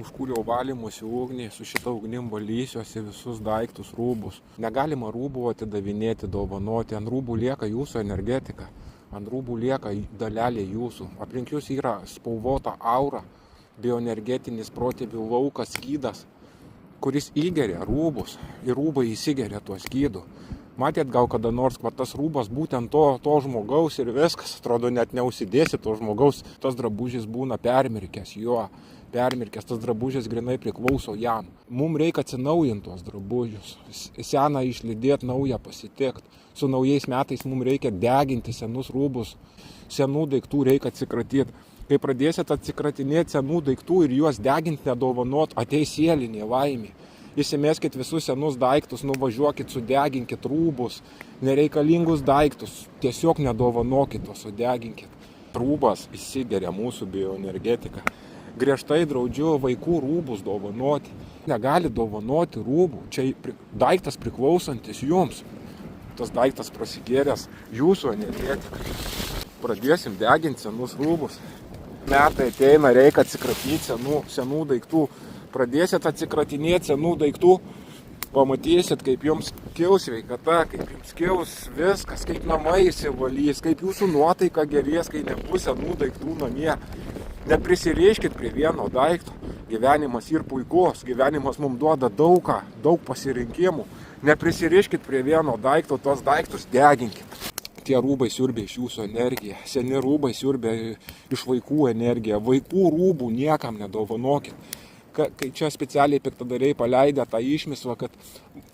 užkūriau valymosi ugnį, su šita ugnim valysiuosi visus daiktus, rūbus. Negalima rūbų atidavinėti, dovanoti, ant rūbų lieka jūsų energetika, ant rūbų lieka dalelė jūsų. Aplink jūs yra spalvota aura, bioenergetinis protėvių laukas, skydas, kuris įgeria rūbus ir rūbai įsigeria tuo skydu. Matėt gal kada nors, kad tas rūbas būtent to žmogaus ir viskas, atrodo net neusidėsi to žmogaus, tas drabužis būna permirkęs jo, tas drabužis grinai priklauso jam. Mums reikia atsinaujinti tos drabužius, seną išlydėti, naują pasitikti. Su naujais metais mums reikia deginti senus rūbus, senų daiktų reikia atsikratyti. Kai pradėsit atsikratinėti senų daiktų ir juos deginti, nedovanot, ateis sielinė laimė. Įsimeskit visus senus daiktus, nuvažiuokit, sudeginkit rūbus, nereikalingus daiktus, tiesiog nedovanokit, o sudeginkit. Rūbas įsigeria mūsų bioenergetiką. Griežtai draudžiu vaikų rūbus dovanoti. Negali dovanoti rūbų, čia daiktas priklausantis jums. Tas daiktas prasigėręs jūsų energetikai. Pradėsim deginti senus rūbus. Metai ateina, reikia atsikratyti senų daiktų. Pradėsit atsikratinėti senų daiktų, pamatysit, kaip jums kils sveikata, kaip jums kils viskas, kaip namai įsivalys, kaip jūsų nuotaika gerės, kai nebus senų daiktų namie. Neprisiriškit prie vieno daikto. Gyvenimas ir puikus, gyvenimas mums duoda daug pasirinkimų. Neprisiriškit prie vieno daikto, tos daiktus deginkit. Tie rūbai siurbia iš jūsų energiją, seni rūbai siurbia iš vaikų energiją. Vaikų rūbų niekam nedovanokit. Kai čia specialiai piktadariai paleidę tą išmislą, kad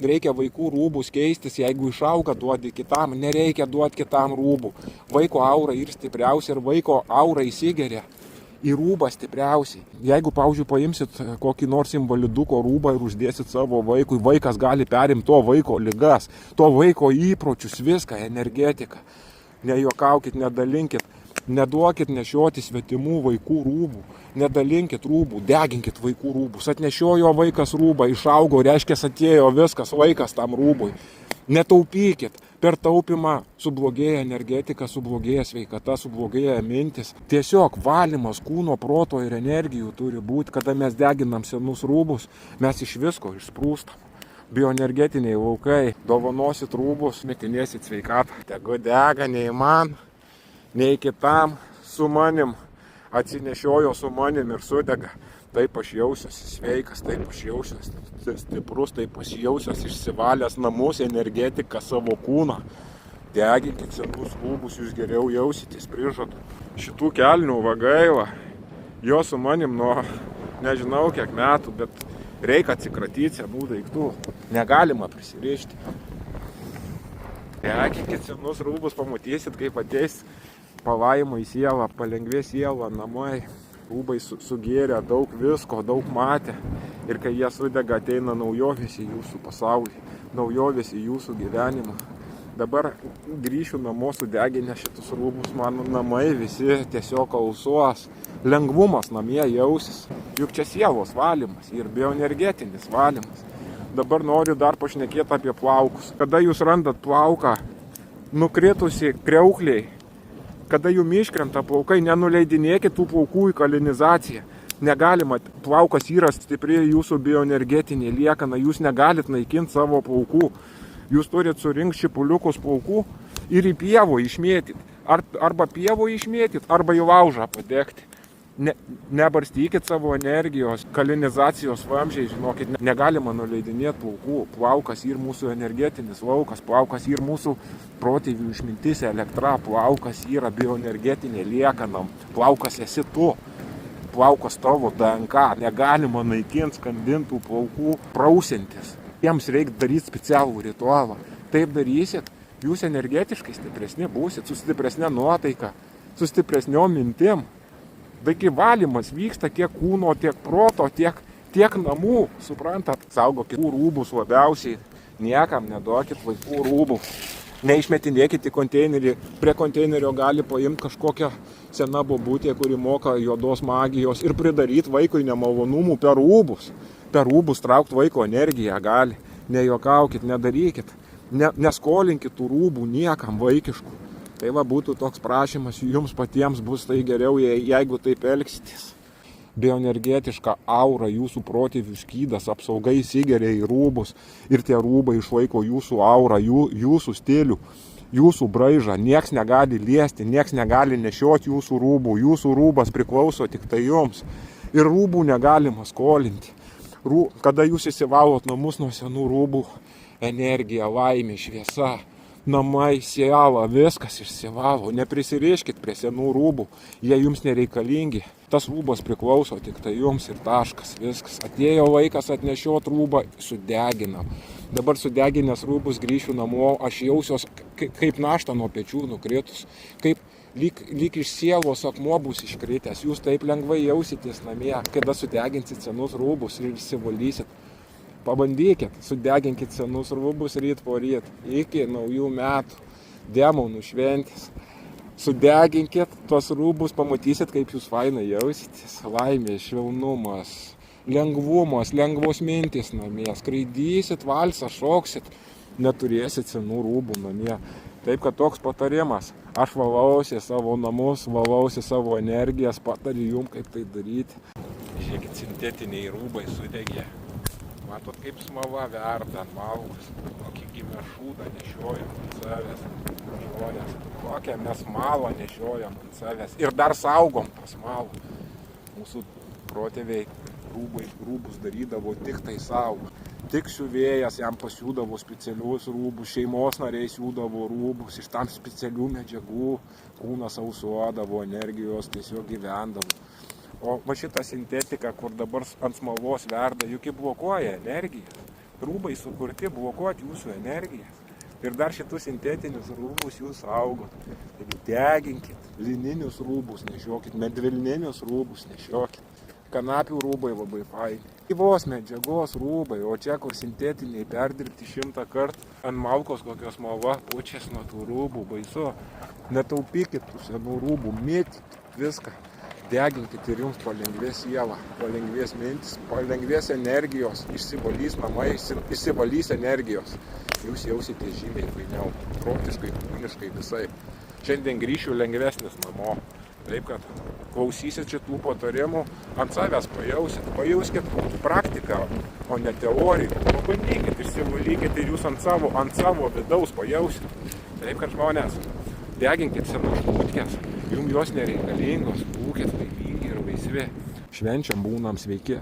reikia vaikų rūbus keistis, jeigu išauga duodi kitam, nereikia duoti kitam rūbų. Vaiko aura ir stipriausia ir vaiko aura įsigeria į rūbą stipriausiai. Jeigu, pavyzdžiui, paimsit kokį nors invaliduko rūbą ir uždėsit savo vaikui, vaikas gali perimti to vaiko ligas, to vaiko įpročius, viską, energetiką. Nejuokaukit, nedalinkit. Neduokit nešioti svetimų vaikų rūbų, nedalinkit rūbų, deginkit vaikų rūbus. Atnešiojo vaikas rūbą, išaugo, reiškia atėjo viskas, vaikas tam rūbui. Netaupykit, per taupimą sublogėja energetika, sublogėja sveikata, sublogėja mintis. Tiesiog valymas kūno, proto ir energijų turi būti, kada mes deginam senus rūbus, mes iš visko išsprūstam. Bioenergetiniai laukai, dovanosit rūbus, metinėsit sveikatą. Tegu dega nei man, nei kitam, su manim, atsinešiojo su manim ir sudega. Taip aš jausiuosi sveikas, taip aš jausiuosi stiprus, taip aš jausiuosi išsivalęs namus, energetiką, savo kūną. Deginkit senus rūbus, jūs geriau jausitės, prižadu. Šitų kelnių va gaila, jo su manim nuo nežinau kiek metų, bet reikia atsikratyti senų daiktų, negalima prisirišti. Deginkit senus rūbus, pamatysit, kaip ateis palaima į sielą, palengvės sielą, namai, rūbai sugėrė daug visko, daug matė. Ir kai jie sudega, ateina naujovės į jūsų pasaulį, naujovės į jūsų gyvenimą. Dabar grįšiu namo sudeginę šitus rūbus, mano namai visi tiesiog alsuos. Lengvumas namie jausis, juk čia sielos valymas ir bioenergetinis valymas. Dabar noriu dar pašnekėti apie plaukus. Kada jūs randat plauką nukritusi kriaukliai, kada jums iškrenta plaukai, nenuleidinėkit tų plaukų į kalinizaciją. Negalima, plaukas yra stipri jūsų bioenergetinė liekana, jūs negalit naikinti savo plaukų. Jūs turit surinkti šipuliukus plaukų ir į pievų išmėtyti. Arba pievų išmėtyti, arba į laužą padegti. Nebarstykit savo energijos, kalinizacijos vamzdžiai, žinokit, negalima nuleidinėti plaukų. Plaukas ir mūsų energetinis laukas, plaukas ir mūsų protėvių išmintis, elektra, plaukas yra bioenergetinė liekana, plaukas esi tu, plaukas tavo DNK, negalima naikinti skandintų plaukų prausiantis. Jiems reikia daryti specialų ritualą. Taip darysit, jūs energetiškai stipresni būsit, su stipresne nuotaika, su stipresniom mintim. Taigi valymas vyksta tiek kūno, tiek proto, tiek namų, suprantat. Saugokit rūbus labiausiai, niekam neduokit vaikų rūbų. Neišmetinėkit į konteinerį, prie konteinerio gali paimti kažkokią seną bobutę, kuri moka juodos magijos ir pridaryti vaikui nemalonumų per rūbus. Per rūbus traukti vaiko energiją gali. Nejuokaukit, nedarykit, neskolinkit tų rūbų niekam vaikiškų. Tai va būtų toks prašymas, jums patiems bus tai geriau, jeigu taip elgsitės. bioenergetiška aura, jūsų protėvių skydas, apsauga įsigeria į rūbus ir tie rūbai išlaiko jūsų aurą, jūsų stilių, jūsų braižą. Nieks negali liesti, nieks negali nešioti jūsų rūbų. Jūsų rūbas priklauso tik tai jums. Ir rūbų negalima skolinti. Kada jūs įsivalot namus nuo senų rūbų, energija, laimė, šviesa, namai, siela, viskas išsivalo. Neprisiriškit prie senų rūbų, jie jums nereikalingi. Tas rūbas priklauso tik tai jums ir taškas, viskas. Atėjo laikas atnešiot rūbą, sudeginam. Dabar sudeginęs rūbus grįšiu namo, aš jausiuos kaip našta nuo pečių nukritus, kaip lyg iš sielos akmuo bus iškritęs. Jūs taip lengvai jausitės namie, kada sudeginsit senus rūbus ir išsivalysit. Pabandykit, sudeginkit senus rūbus ryt po ryt, iki naujų metų, demonų šventės. Sudeginkit tuos rūbus, pamatysit, kaip jūs fainai jausitės. Laimė, švelnumas, lengvumas, lengvos mintys namie. Skraidysit, valsą, šoksit, neturėsit senų rūbų namie. Taip, kad toks patarimas. Aš valausi savo namus, valausi savo energijas, patariu jums, kaip tai daryti. Žiūrėkit, sintetiniai rūbai sudegė. Matot, kaip smala verda ant malkos. Kokį gimę šūdą nešiojam ant savęs. Žmonės, kokią mes malą nešiojam ant savęs. Ir dar saugom tą smalą. Mūsų protėviai rūbus darydavo tik tai savo. Tik siuvėjas jam pasiūdavo specialius rūbus, šeimos nariai siūdavo rūbus, iš tam specialių medžiagų kūnas sausuodavo, energijos tiesiog gyvendavo. O va šitą sintetiką, kur dabar ant smalos verda, juk blokuoja energijas. Rūbai sukurti blokuoti jūsų energijas. Ir dar šitus sintetinius rūbus jūs saugot. Taigi deginkit, lininius rūbus nešiokit, medvilninius rūbus nešiokit. Kanapių rūbai labai faini. Gyvos medžiagos rūbai, o čia kur sintetiniai perdirbti 100 kartų ant malkos kokios smala pučias nuo tų rūbų, baisu. Netaupykit tų senų rūbų, mėtykit viską. Deginkit ir jums palengvės siela, palengvės mintis, palengvės energijos, išsivalys namai, išsivalys energijos. Jūs jausite žymiai fainiau, protiškai, kūniškai visai. Šiandien grįšiu lengvesnis namo. Taip, kad klausysit šitų patarimų, ant savęs pajauskit praktiką, o ne teoriją. Pabandykit, išsivalykit ir jūs ant savo vidaus pajausit. Taip, kad žmonės, deginkit senas šmutkės, jums jos nereikalingos, būkit laimingi ir laisvi. Švenčiam, būnam sveiki.